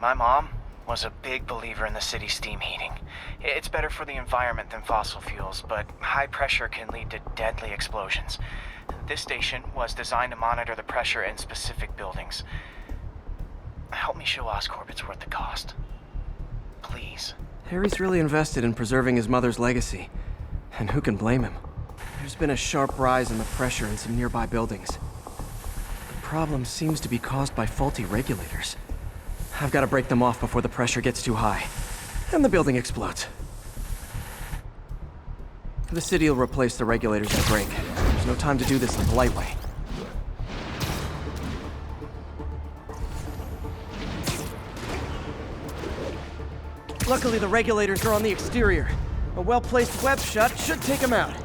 My mom was a big believer in the city's steam heating. It's better for the environment than fossil fuels, but high pressure can lead to deadly explosions. This station was designed to monitor the pressure in specific buildings. Help me show Oscorp it's worth the cost. Please. Harry's really invested in preserving his mother's legacy. And who can blame him? There's been a sharp rise in the pressure in some nearby buildings. The problem seems to be caused by faulty regulators. I've got to break them off before the pressure gets too high. And the building explodes. The city will replace the regulators that break. There's no time to do this the polite way. Luckily, the regulators are on the exterior. A well-placed web shut should take them out.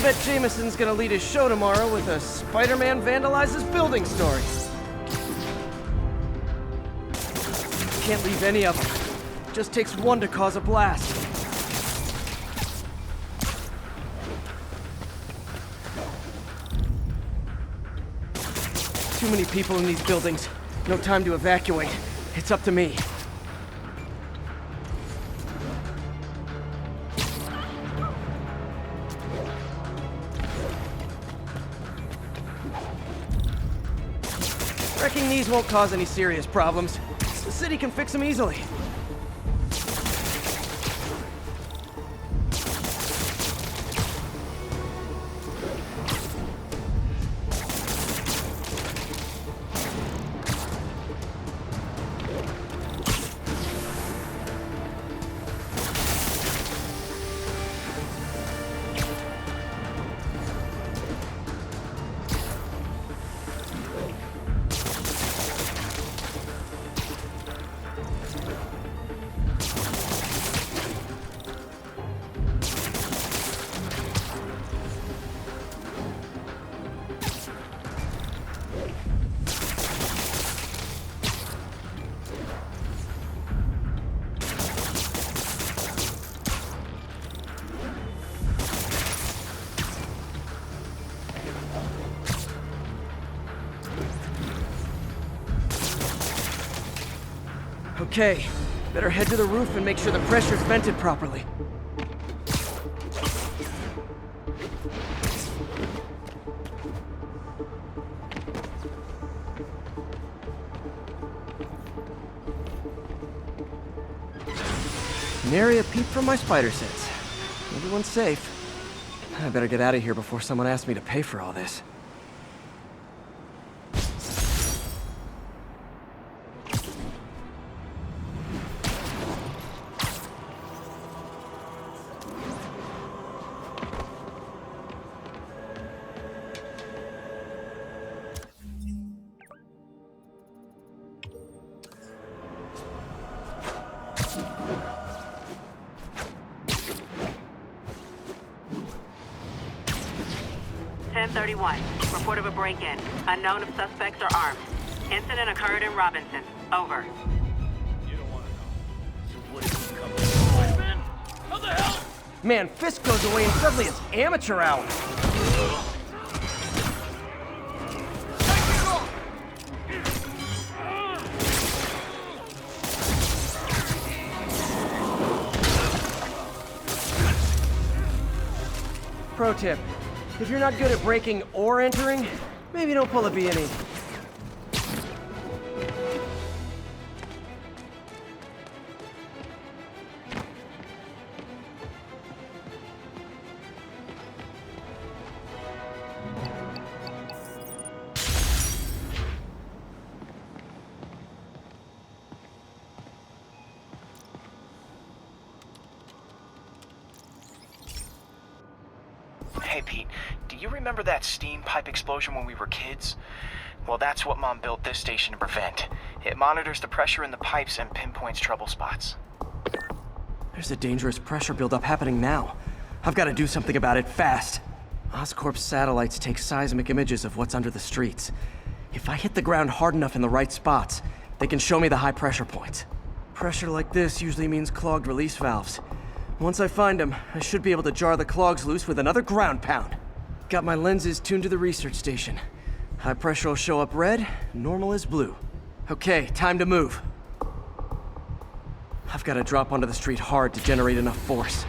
I bet Jameson's gonna lead his show tomorrow with a Spider-Man vandalizes building story. Can't leave any of them. Just takes one to cause a blast. Too many people in these buildings. No time to evacuate. It's up to me. Wrecking these won't cause any serious problems. The city can fix them easily. Okay, better head to the roof and make sure the pressure's vented properly. Nary a peep from my spider sense. Everyone's safe. I better get out of here before someone asks me to pay for all this. Report of a break-in. Unknown if suspects are armed. Incident occurred in Robinson. Over. You don't want to know. So what is he coming for? Spider-Man? How the hell? Man, Fisk goes away and suddenly it's amateur hour. Pro tip. If you're not good at breaking or entering, maybe don't pull a B&E. Hey, Pete, do you remember that steam pipe explosion when we were kids? Well, that's what Mom built this station to prevent. It monitors the pressure in the pipes and pinpoints trouble spots. There's a dangerous pressure buildup happening now. I've got to do something about it fast. Oscorp's satellites take seismic images of what's under the streets. If I hit the ground hard enough in the right spots, they can show me the high pressure points. Pressure like this usually means clogged release valves. Once I find them, I should be able to jar the clogs loose with another ground pound. Got my lenses tuned to the research station. High pressure will show up red, normal is blue. Okay, time to move. I've got to drop onto the street hard to generate enough force.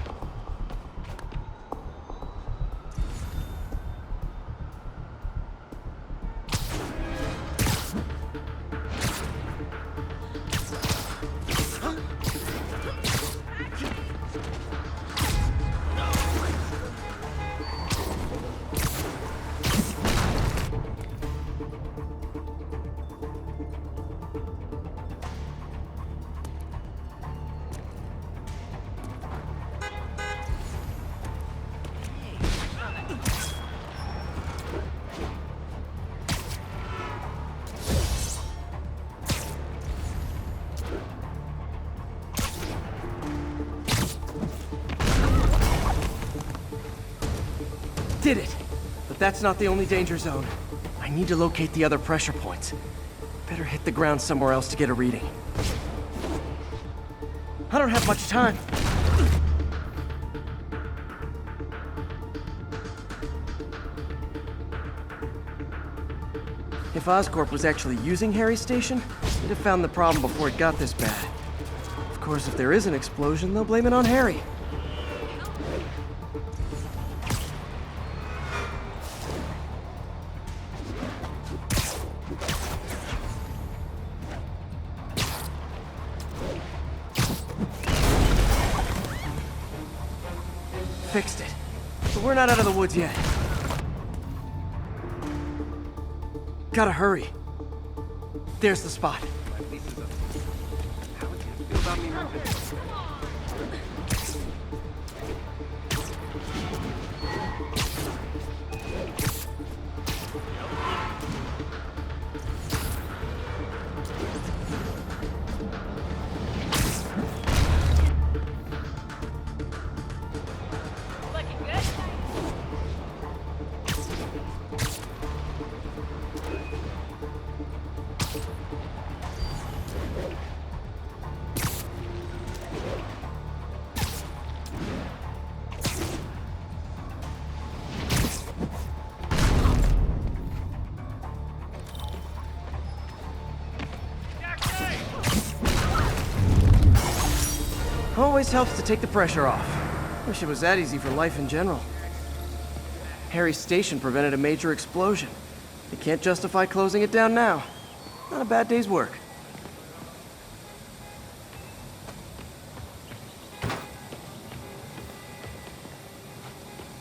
Did it! But that's not the only danger zone. I need to locate the other pressure points. Better hit the ground somewhere else to get a reading. I don't have much time. If Oscorp was actually using Harry's station, they'd have found the problem before it got this bad. Of course, if there is an explosion, they'll blame it on Harry. Fixed it. But we're not out of the woods yet. Gotta hurry. There's the spot. Always helps to take the pressure off. Wish it was that easy for life in general. Harry's station prevented a major explosion. They can't justify closing it down now. Not a bad day's work.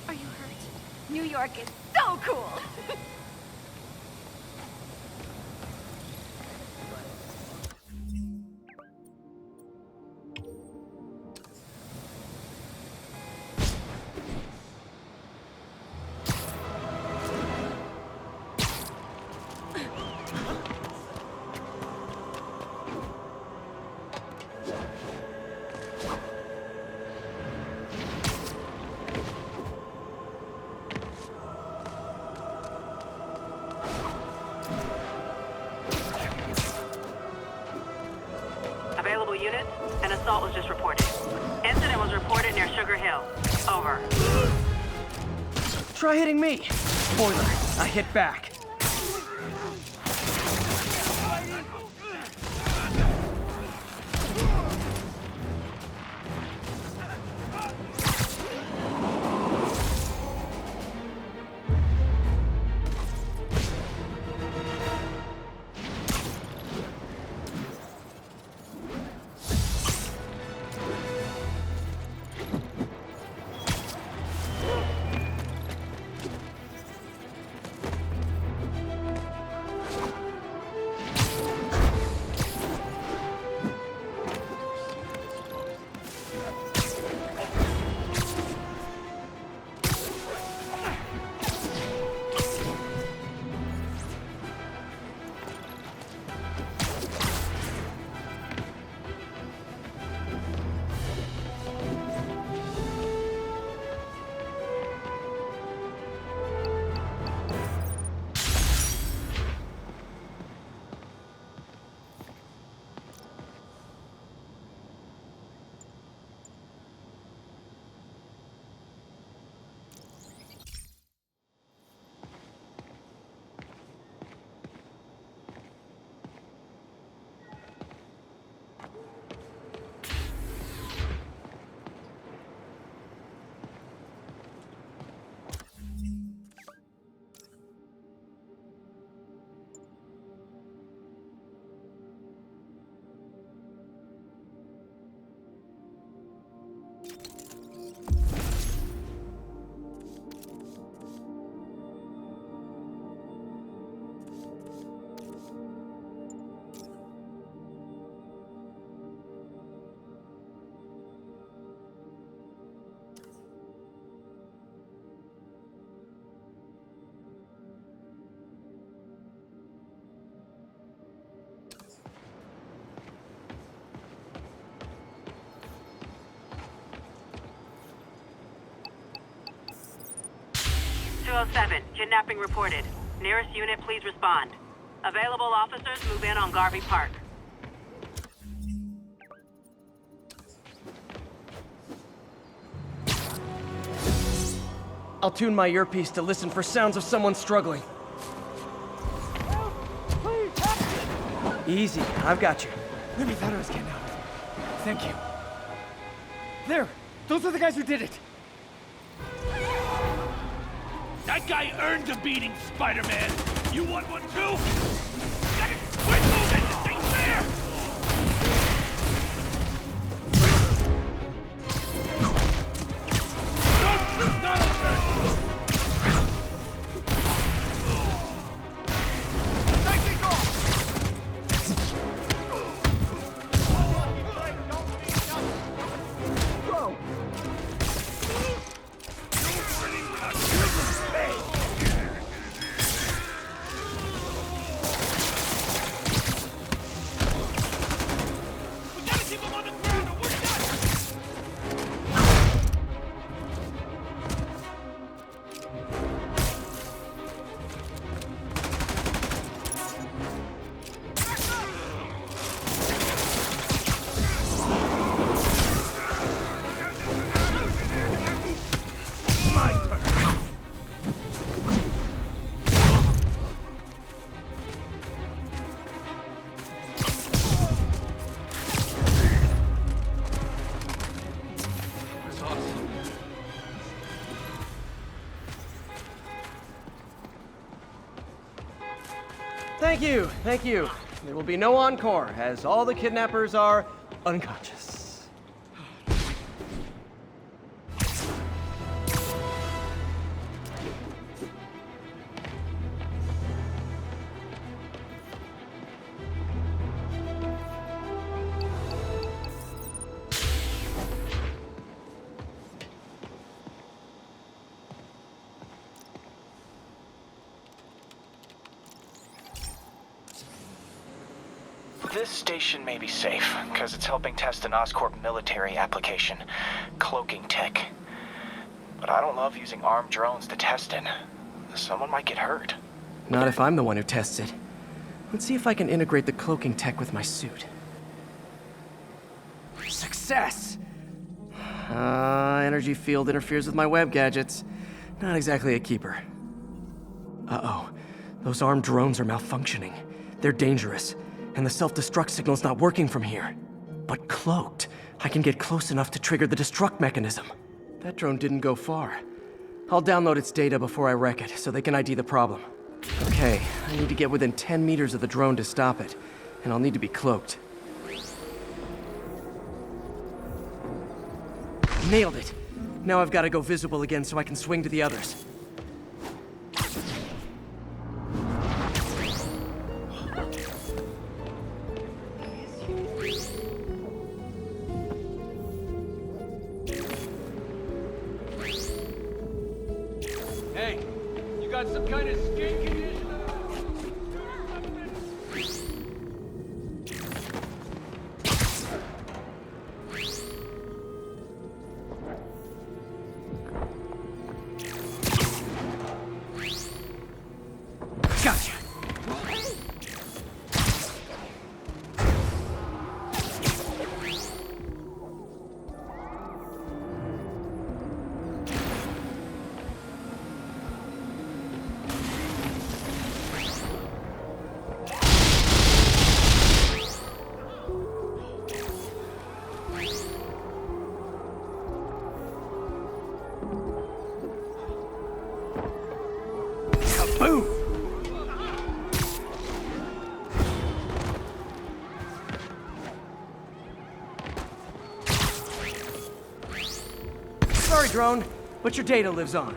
Are you hurt? New York is so cool! Available units, an assault was just reported. Incident was reported near Sugar Hill. Over. Try hitting me. Spoiler, I hit back. 207, kidnapping reported. Nearest unit, please respond. Available officers move in on Garvey Park. I'll tune my earpiece to listen for sounds of someone struggling. Easy, I've got you. Libby thought I was getting out. Thank you. There! Those are the guys who did it! That guy earned a beating, Spider-Man! You want one too? Quit moving! This ain't fair! Thank you. There will be no encore, as all the kidnappers are unconscious. This station may be safe, because it's helping test an Oscorp military application, cloaking tech. But I don't love using armed drones to test it. Someone might get hurt. Not if I'm the one who tests it. Let's see if I can integrate the cloaking tech with my suit. Success! Energy field interferes with my web gadgets. Not exactly a keeper. Uh-oh. Those armed drones are malfunctioning. They're dangerous. And the self-destruct signal's not working from here. But cloaked, I can get close enough to trigger the destruct mechanism. That drone didn't go far. I'll download its data before I wreck it, so they can ID the problem. Okay, I need to get within 10 meters of the drone to stop it. And I'll need to be cloaked. Nailed it! Now I've got to go visible again so I can swing to the others. Hey, you got some kind of skin condition? Gotcha! Boom! Sorry, drone, but your data lives on.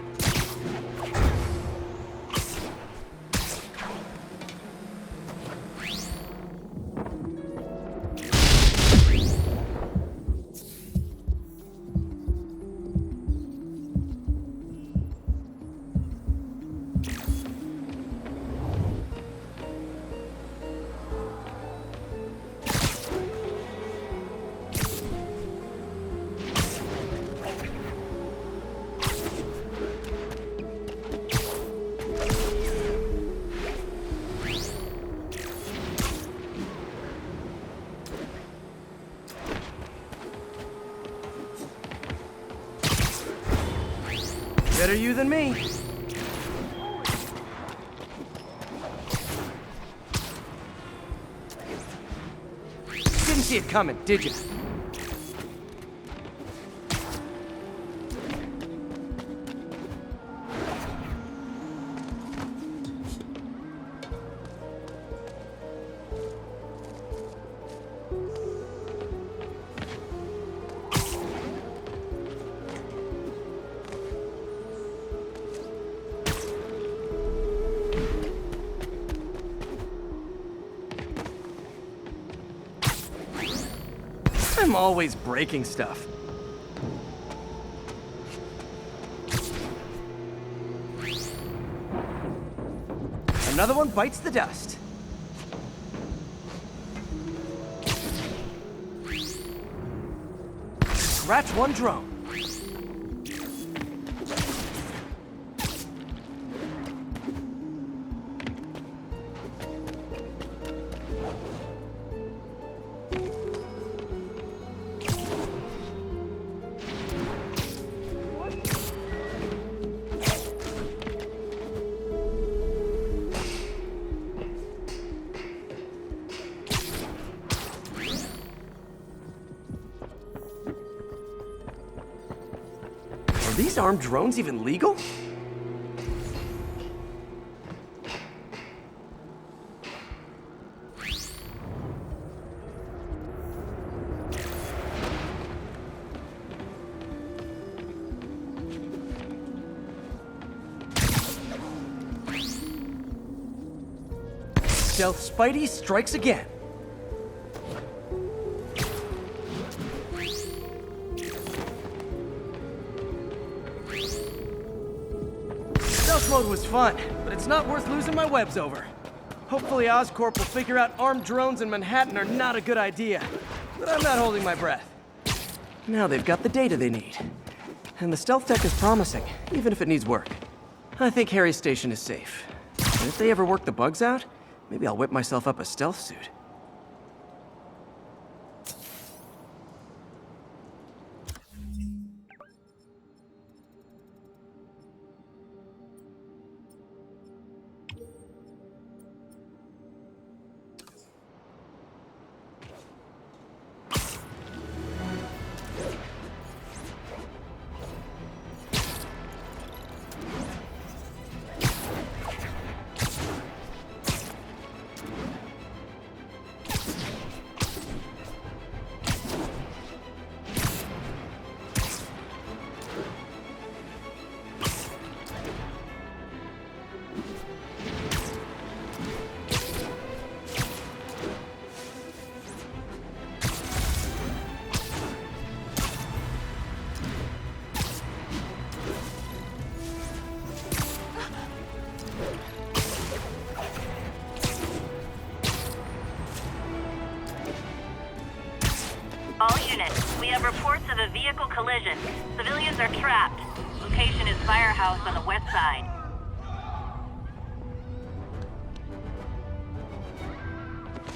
Better you than me. Didn't see it coming, did you? I'm always breaking stuff. Another one bites the dust. Scratch one drone. Are these armed drones even legal? Stealth Spidey strikes again. Stealth mode was fun, but it's not worth losing my webs over. Hopefully Oscorp will figure out armed drones in Manhattan are not a good idea. But I'm not holding my breath. Now they've got the data they need. And the stealth tech is promising, even if it needs work. I think Harry's station is safe. But if they ever work the bugs out, maybe I'll whip myself up a stealth suit. All units, we have reports of a vehicle collision. Civilians are trapped. Location is Firehouse on the west side.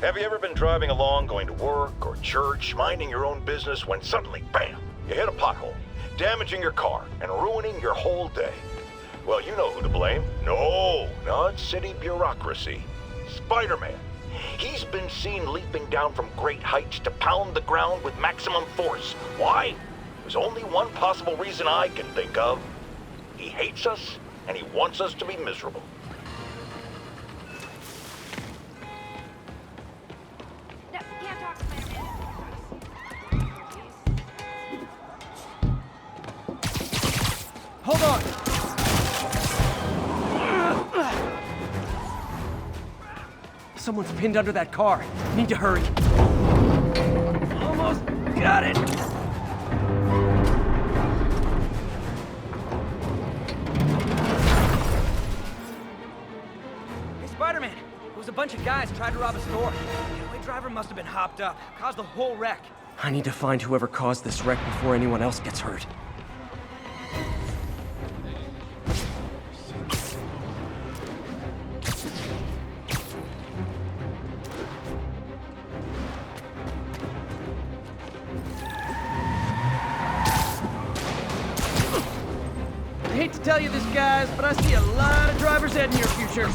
Have you ever been driving along, going to work or church, minding your own business, when suddenly, bam, you hit a pothole, damaging your car and ruining your whole day? Well, you know who to blame. No, not city bureaucracy. Spider-Man. He's been seen leaping down from great heights to pound the ground with maximum force. Why? There's only one possible reason I can think of. He hates us, and he wants us to be miserable. No, can't talk to Spider-Man. Hold on! Someone's pinned under that car. Need to hurry. Almost got it! Hey, Spider-Man! It was a bunch of guys tried to rob a store. The getaway driver must have been hopped up. Caused the whole wreck. I need to find whoever caused this wreck before anyone else gets hurt. hate to tell you this, guys, but I see a lot of driver's ed in your future.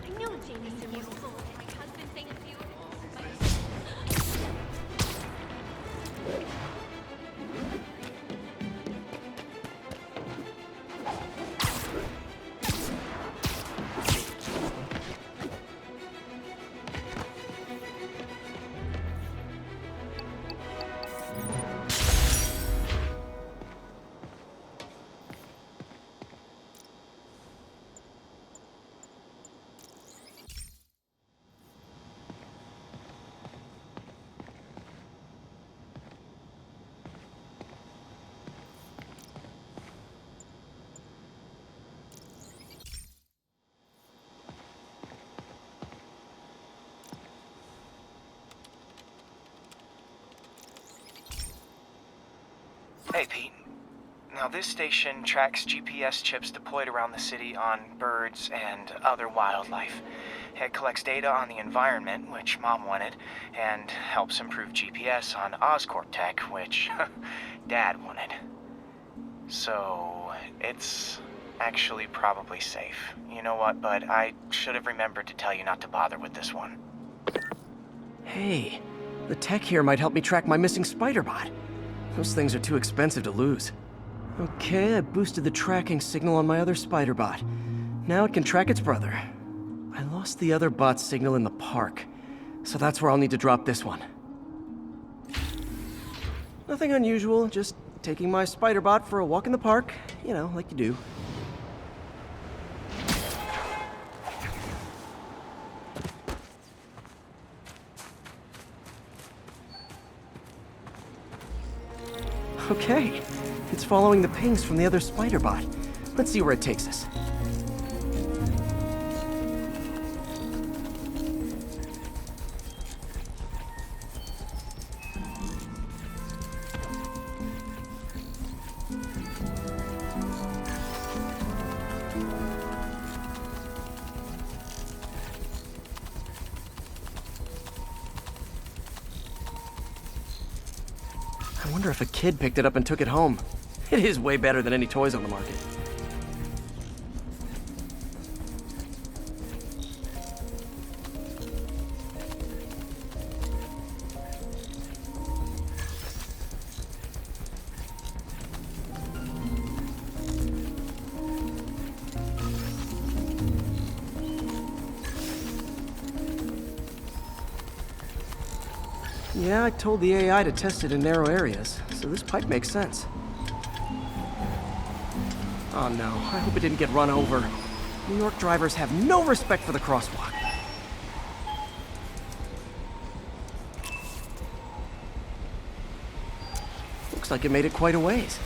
I knew Jamieson was full. My husband, thank you. Hey, Pete. Now, this station tracks GPS chips deployed around the city on birds and other wildlife. It collects data on the environment, which Mom wanted, and helps improve GPS on Oscorp tech, which Dad wanted. So, it's actually probably safe. You know what, bud? I should have remembered to tell you not to bother with this one. Hey, the tech here might help me track my missing spider bot. Those things are too expensive to lose. Okay, I boosted the tracking signal on my other spider bot. Now it can track its brother. I lost the other bot's signal in the park, so that's where I'll need to drop this one. Nothing unusual, just taking my spider bot for a walk in the park, you know, like you do. Okay, it's following the pings from the other spider bot. Let's see where it takes us. I wonder if a kid picked it up and took it home. It is way better than any toys on the market. Yeah, I told the AI to test it in narrow areas, so this pipe makes sense. Oh no, I hope it didn't get run over. New York drivers have no respect for the crosswalk. Looks like it made it quite a ways.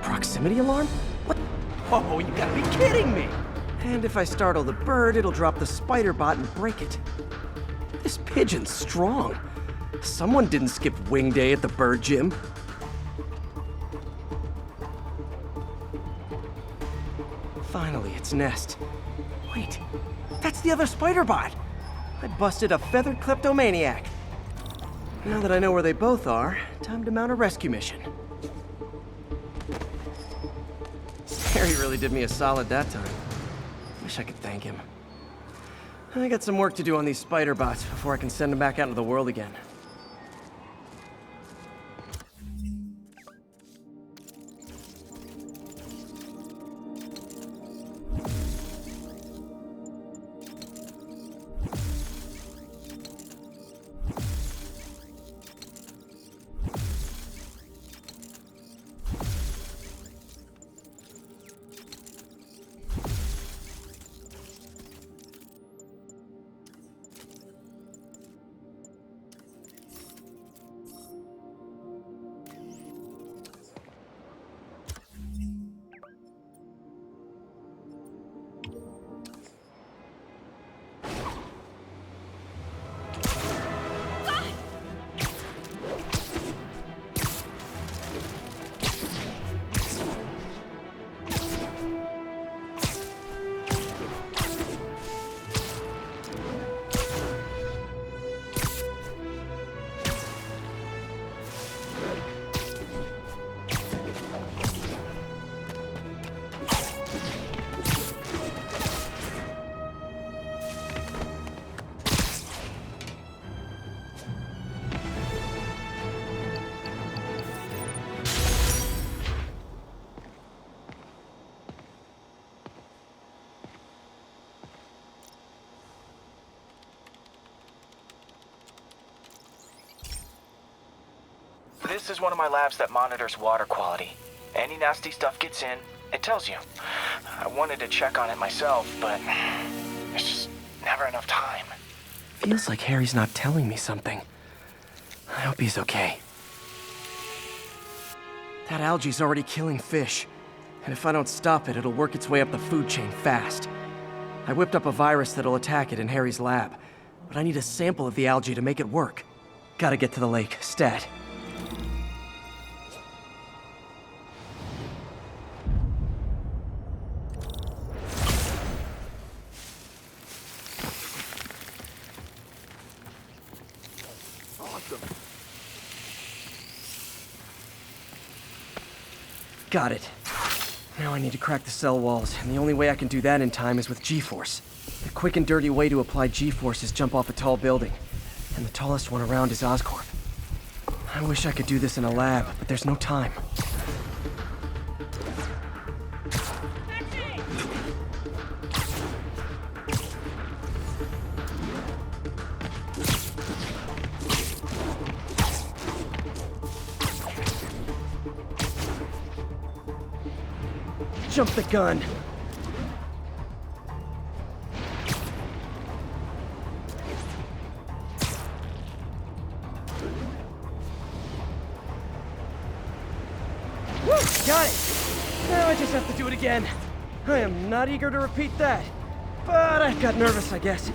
Proximity alarm? What? Oh, you gotta be kidding me! And if I startle the bird, it'll drop the spider bot and break it. This pigeon's strong. Someone didn't skip wing day at the bird gym. Finally, its nest. Wait, that's the other spider bot! I busted a feathered kleptomaniac. Now that I know where they both are, time to mount a rescue mission. Harry really did me a solid that time. Wish I could thank him. I got some work to do on these spider bots before I can send them back out into the world again. This is one of my labs that monitors water quality. Any nasty stuff gets in, it tells you. I wanted to check on it myself, but there's just never enough time. Feels like Harry's not telling me something. I hope he's okay. That algae's already killing fish, and if I don't stop it, it'll work its way up the food chain fast. I whipped up a virus that'll attack it in Harry's lab, but I need a sample of the algae to make it work. Gotta get to the lake, stat. Got it. Now I need to crack the cell walls, and the only way I can do that in time is with G-force. The quick and dirty way to apply G-force is jump off a tall building, and the tallest one around is Oscorp. I wish I could do this in a lab, but there's no time. Jump the gun. Woo! Got it! Now I just have to do it again. I am not eager to repeat that, but I got nervous, I guess.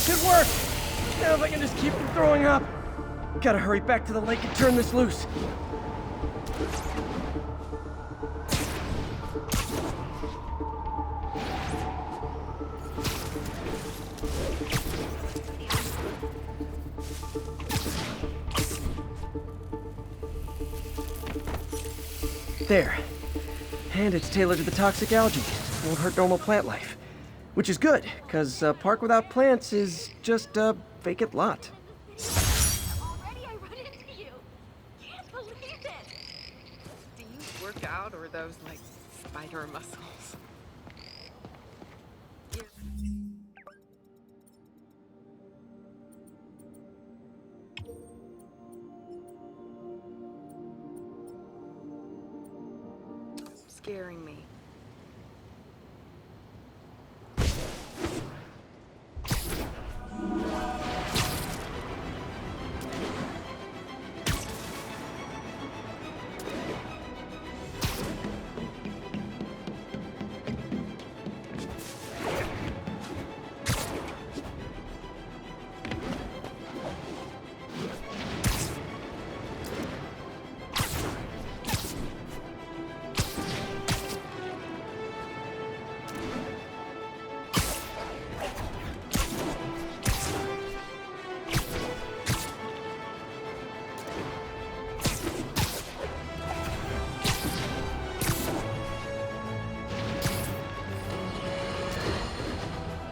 Good work! Now if I can just keep from throwing up. Gotta hurry back to the lake and turn this loose. There. And it's tailored to the toxic algae. Won't hurt normal plant life. Which is good, because a park without plants is just a vacant lot. Already I run into you. Can't believe it. Do you work out or are those like spider muscles? Scaring me.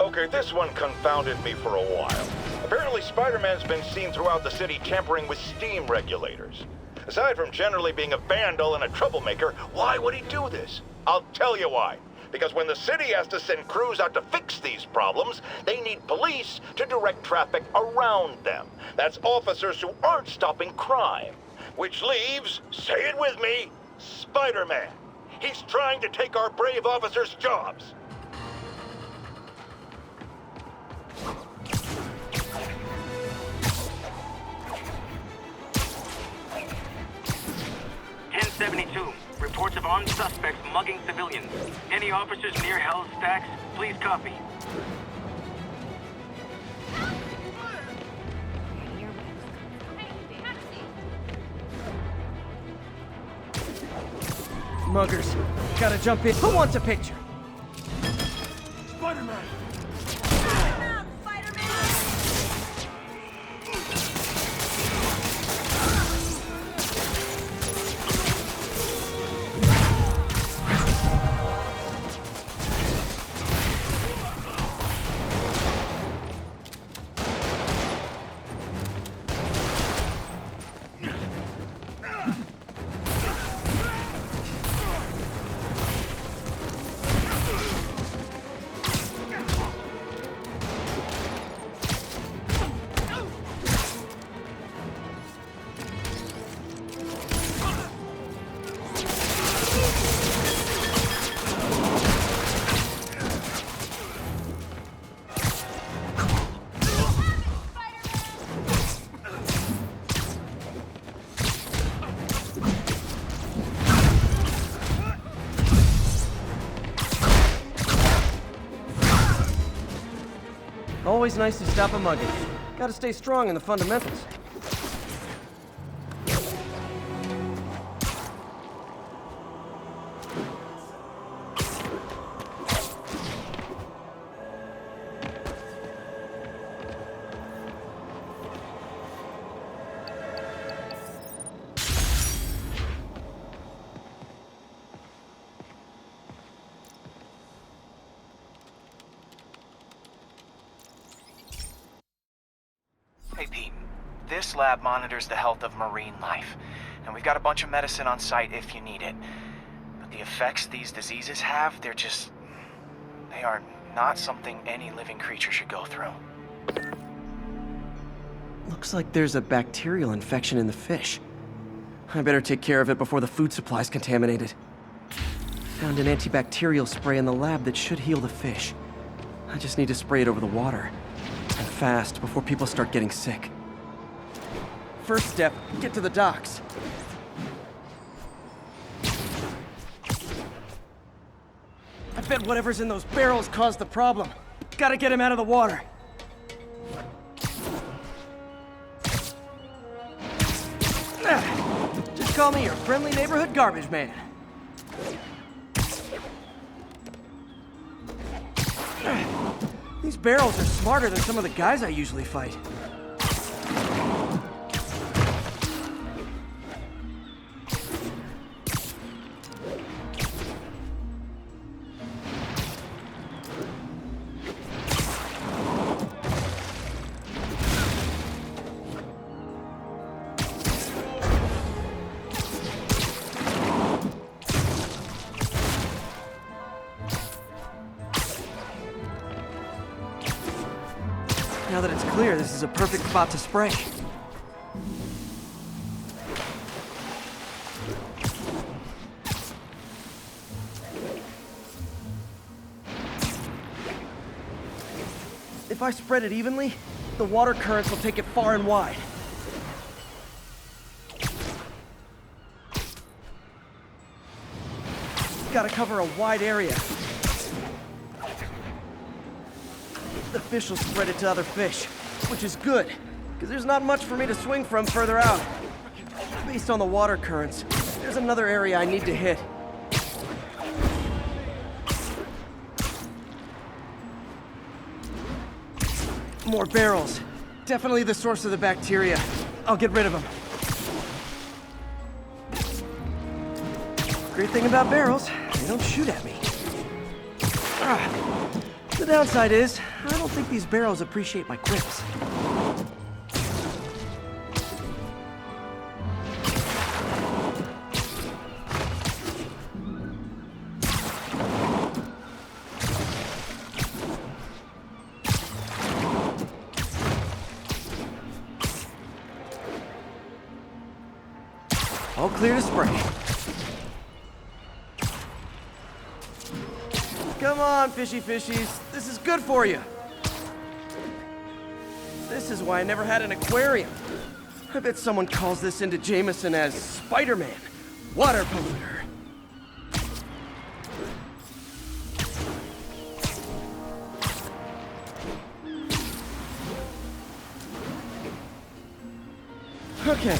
Okay, this one confounded me for a while. Apparently Spider-Man's been seen throughout the city tampering with steam regulators. Aside from generally being a vandal and a troublemaker, why would he do this? I'll tell you why. Because when the city has to send crews out to fix these problems, they need police to direct traffic around them. That's officers who aren't stopping crime. Which leaves, say it with me, Spider-Man. He's trying to take our brave officers' jobs. Reports of armed suspects mugging civilians. Any officers near Hell's Stacks, please copy. Muggers, gotta jump in. Who wants a picture? Spider-Man! Always nice to stop a mugging. Gotta stay strong in the fundamentals. Hey, Pete. This lab monitors the health of marine life, and we've got a bunch of medicine on site if you need it. But the effects these diseases have, they are not something any living creature should go through. Looks like there's a bacterial infection in the fish. I better take care of it before the food supply's contaminated. Found an antibacterial spray in the lab that should heal the fish. I just need to spray it over the water. And fast, before people start getting sick. First step, get to the docks. I bet whatever's in those barrels caused the problem. Gotta get him out of the water. Just call me your friendly neighborhood garbage man. These barrels are smarter than some of the guys I usually fight. Now that it's clear, this is a perfect spot to spray. If I spread it evenly, the water currents will take it far and wide. Gotta cover a wide area. The fish will spread it to other fish, which is good, because there's not much for me to swing from further out. Based on the water currents, there's another area I need to hit. More barrels. Definitely the source of the bacteria. I'll get rid of them. Great thing about barrels, they don't shoot at me. The downside is, I don't think these barrels appreciate my quips. All clear to spray. Come on, fishy fishies. This is good for you. This is why I never had an aquarium. I bet someone calls this into Jameson as Spider-Man, water polluter. Okay,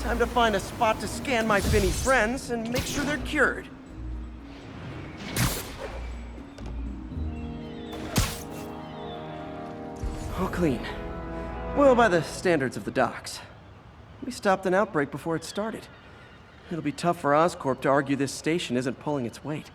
time to find a spot to scan my finny friends and make sure they're cured. All clean. Well, by the standards of the docks. We stopped an outbreak before it started. It'll be tough for Oscorp to argue this station isn't pulling its weight.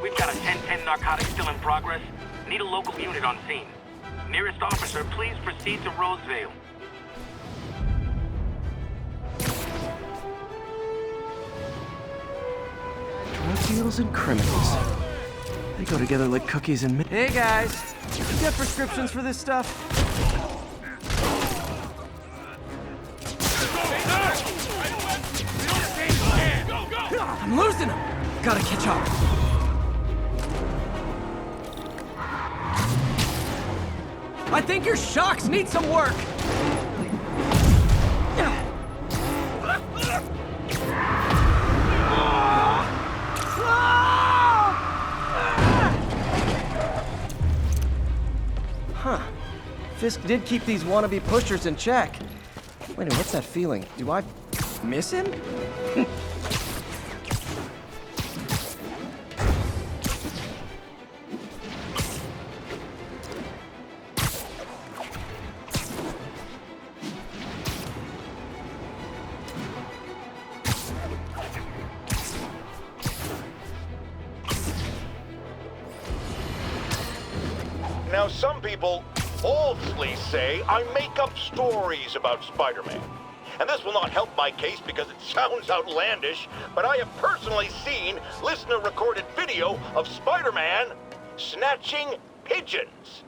We've got a 10-10 narcotics still in progress. Need a local unit on scene. Nearest officer, please proceed to Roseville. Drug deals and criminals. They go together like cookies and Hey guys, you got prescriptions for this stuff? I'm losing them! Gotta catch up. I think your shocks need some work! Huh. Fisk did keep these wannabe pushers in check. Wait a minute, what's that feeling? Do I miss him? Now, some people falsely say I make up stories about Spider-Man. And this will not help my case because it sounds outlandish, but I have personally seen listener-recorded video of Spider-Man snatching pigeons.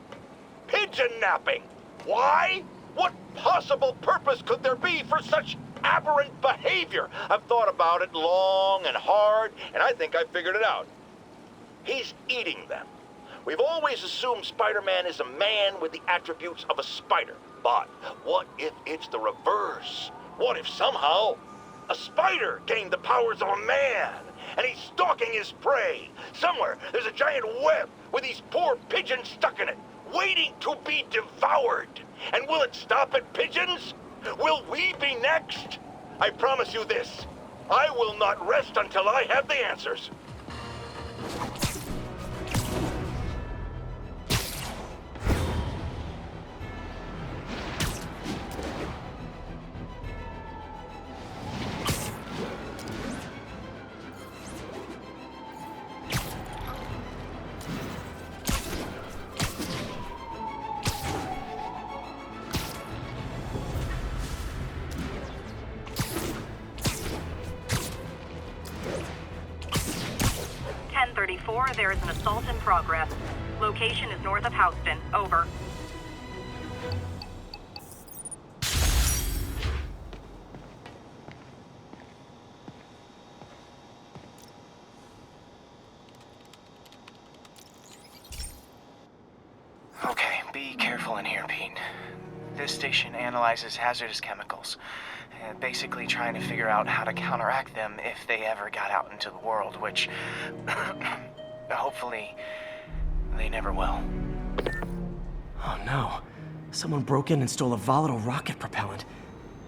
Pigeon napping. Why? What possible purpose could there be for such aberrant behavior? I've thought about it long and hard, and I think I figured it out. He's eating them. We've always assumed Spider-Man is a man with the attributes of a spider. But what if it's the reverse? What if somehow a spider gained the powers of a man and he's stalking his prey? Somewhere there's a giant web with these poor pigeons stuck in it, waiting to be devoured. And will it stop at pigeons? Will we be next? I promise you this. I will not rest until I have the answers. There is an assault in progress. Location is north of Houston. Over. Okay, be careful in here, Pete. This station analyzes hazardous chemicals, basically trying to figure out how to counteract them if they ever got out into the world, which hopefully they never will. Oh no. Someone broke in and stole a volatile rocket propellant.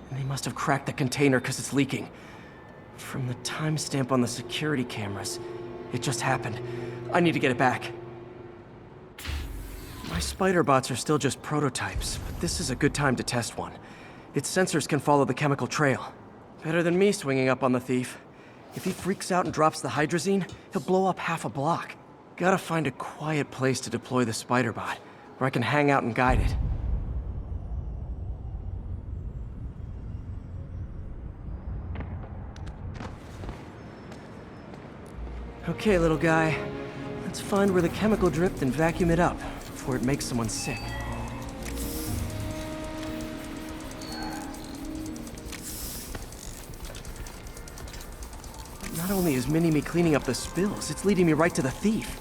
And they must have cracked the container because it's leaking. From the timestamp on the security cameras, it just happened. I need to get it back. My spider bots are still just prototypes, but this is a good time to test one. Its sensors can follow the chemical trail. Better than me swinging up on the thief. If he freaks out and drops the hydrazine, he'll blow up half a block. Gotta find a quiet place to deploy the spider bot, where I can hang out and guide it. Okay, little guy. Let's find where the chemical dripped and vacuum it up before it makes someone sick. Not only is Mini-Me cleaning up the spills, it's leading me right to the thief.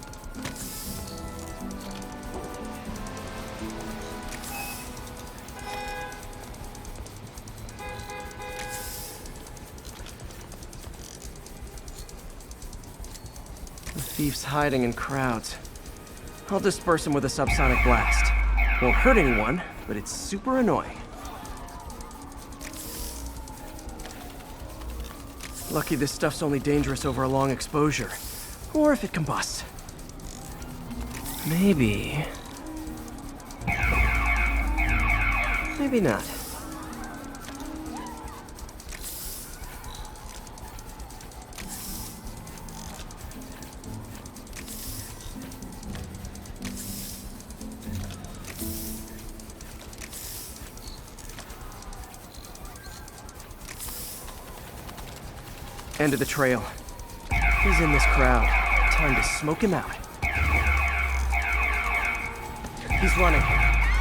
The thief's hiding in crowds. I'll disperse him with a subsonic blast. Won't hurt anyone, but it's super annoying. Lucky this stuff's only dangerous over a long exposure. Or if it combusts. Maybe... maybe not. End of the trail. He's in this crowd. Time to smoke him out. He's running.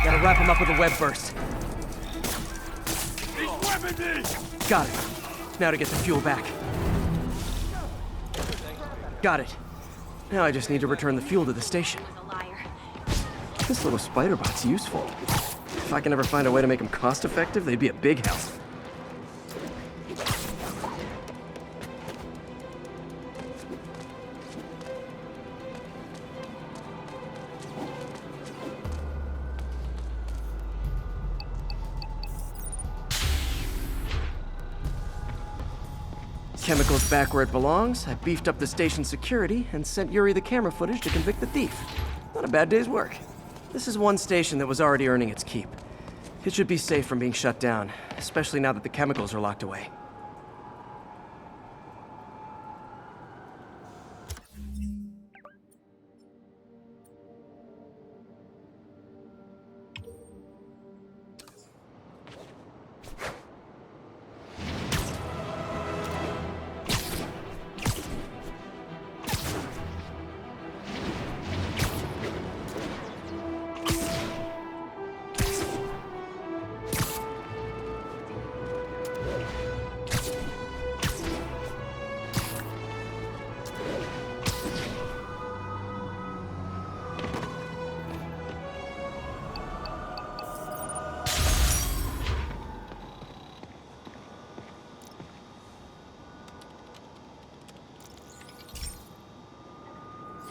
Gotta wrap him up with a web burst. He's webbing me! Got it. Now to get the fuel back. Got it. Now I just need to return the fuel to the station. This little spider bot's useful. If I can ever find a way to make them cost-effective, they'd be a big help. Chemicals back where it belongs. I beefed up the station security and sent Yuri the camera footage to convict the thief. Not a bad day's work. This is one station that was already earning its keep. It should be safe from being shut down, especially now that the chemicals are locked away.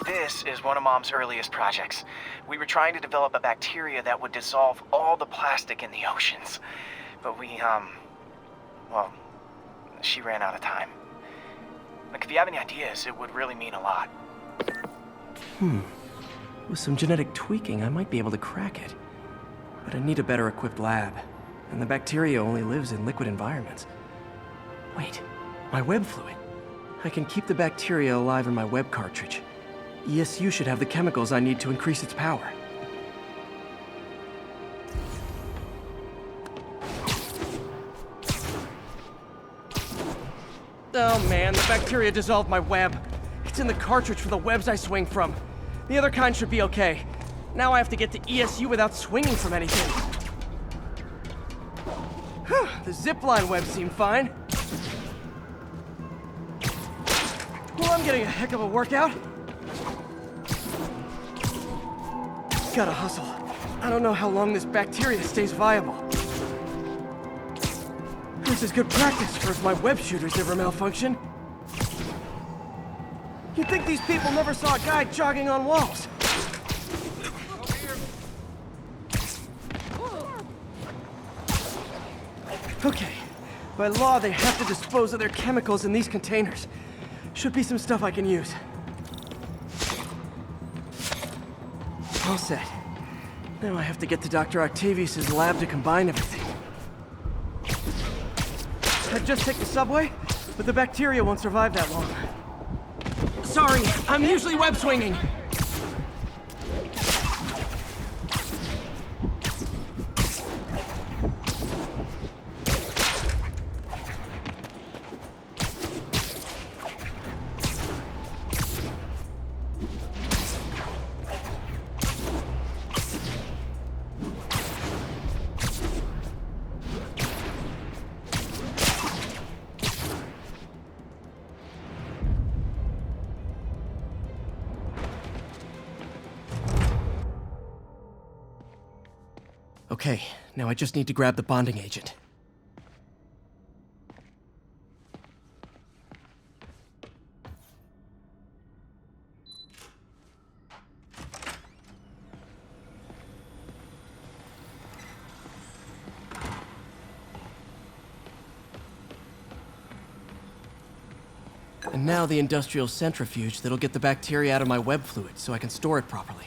This is one of Mom's earliest projects. We were trying to develop a bacteria that would dissolve all the plastic in the oceans. But well, she ran out of time. Look, if you have any ideas, it would really mean a lot. With some genetic tweaking, I might be able to crack it. But I need a better equipped lab. And the bacteria only lives in liquid environments. Wait, my web fluid. I can keep the bacteria alive in my web cartridge. ESU should have the chemicals I need to increase its power. Oh man, the bacteria dissolved my web. It's in the cartridge for the webs I swing from. The other kind should be okay. Now I have to get to ESU without swinging from anything. The zipline webs seem fine. Well, I'm getting a heck of a workout. Gotta hustle. I don't know how long this bacteria stays viable. This is good practice for if my web shooters ever malfunction. You'd think these people never saw a guy jogging on walls. Okay, By law, they have to dispose of their chemicals in these containers. Should be some stuff I can use. All set. Now I have to get to Dr. Octavius's lab to combine everything. I'd just take the subway, but the bacteria won't survive that long. Sorry, I'm usually web swinging. Okay, now I just need to grab the bonding agent. And now the industrial centrifuge that'll get the bacteria out of my web fluid so I can store it properly.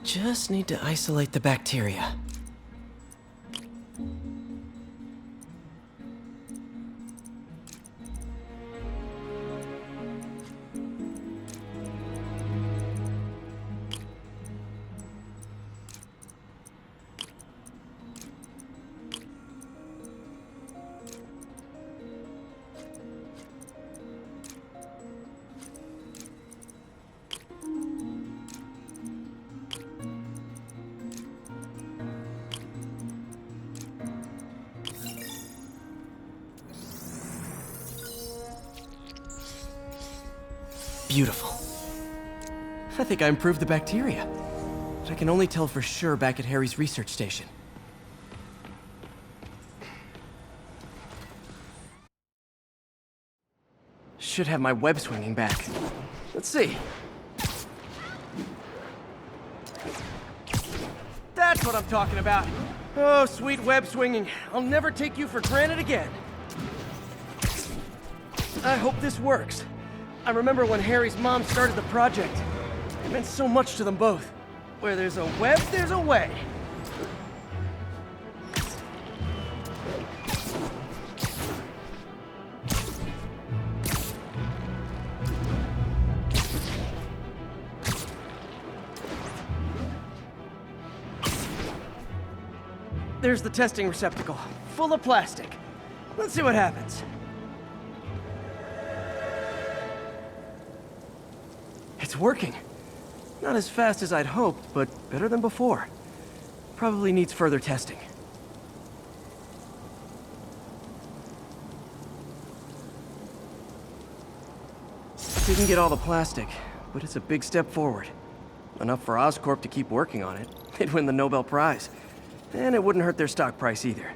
Just need to isolate the bacteria. Beautiful. I think I improved the bacteria. But I can only tell for sure back at Harry's research station. Should have my web swinging back. Let's see. That's what I'm talking about. Oh, sweet web swinging. I'll never take you for granted again. I hope this works. I remember when Harry's mom started the project. It meant so much to them both. Where there's a web, there's a way. There's the testing receptacle, full of plastic. Let's see what happens. It's working. Not as fast as I'd hoped, but better than before. Probably needs further testing. Didn't get all the plastic, but it's a big step forward. Enough for Oscorp to keep working on it. They'd win the Nobel Prize. And it wouldn't hurt their stock price either.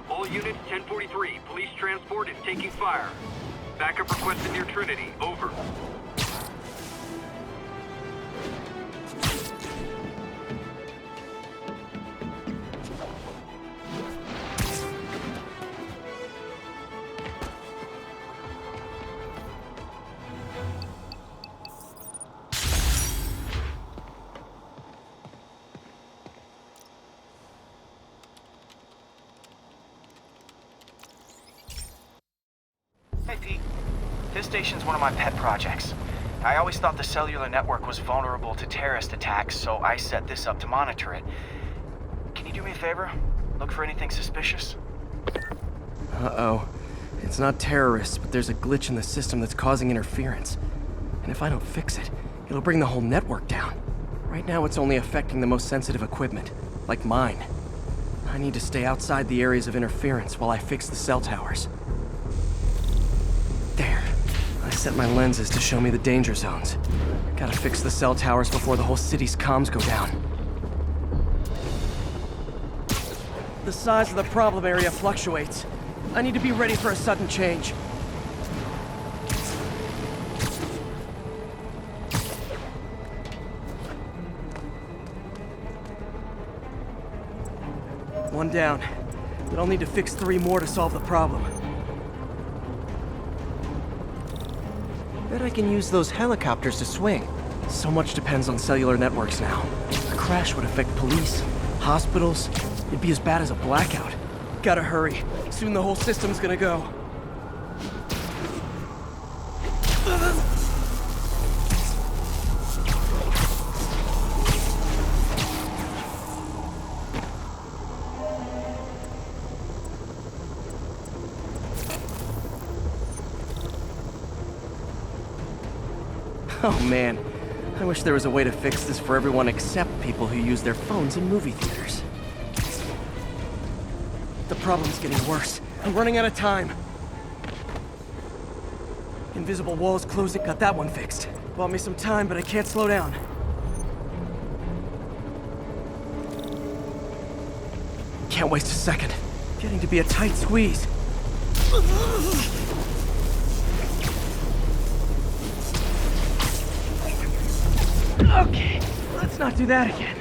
All units, 1043. Police transport is taking fire. Backup requested near Trinity. Over. Hey, Pete. This station's one of my pet projects. I always thought the cellular network was vulnerable to terrorist attacks, so I set this up to monitor it. Can you do me a favor? Look for anything suspicious? Uh-oh. It's not terrorists, but there's a glitch in the system that's causing interference. And if I don't fix it, it'll bring the whole network down. Right now, it's only affecting the most sensitive equipment, like mine. I need to stay outside the areas of interference while I fix the cell towers. There. I set my lenses to show me the danger zones. Gotta fix the cell towers before the whole city's comms go down. The size of the problem area fluctuates. I need to be ready for a sudden change. One down, but I'll need to fix 3 more to solve the problem. Bet I can use those helicopters to swing. So much depends on cellular networks now. A crash would affect police, hospitals. It'd be as bad as a blackout. Gotta hurry. Soon the whole system's gonna go. Oh man, I wish there was a way to fix this for everyone except people who use their phones in movie theaters. The problem's getting worse. I'm running out of time. Invisible walls closing. Got that one fixed. Bought me some time, but I can't slow down. Can't waste a second. Getting to be a tight squeeze. Okay, let's not do that again.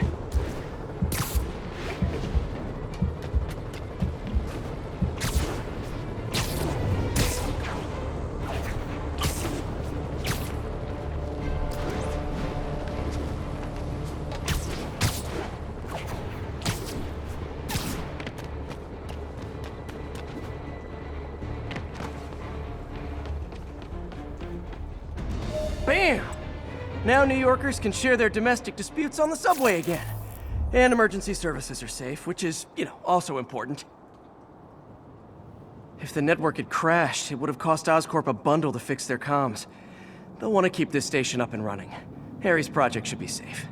Bam! Now New Yorkers can share their domestic disputes on the subway again. And emergency services are safe, which is, also important. If the network had crashed, it would have cost Oscorp a bundle to fix their comms. They'll want to keep this station up and running. Harry's project should be safe.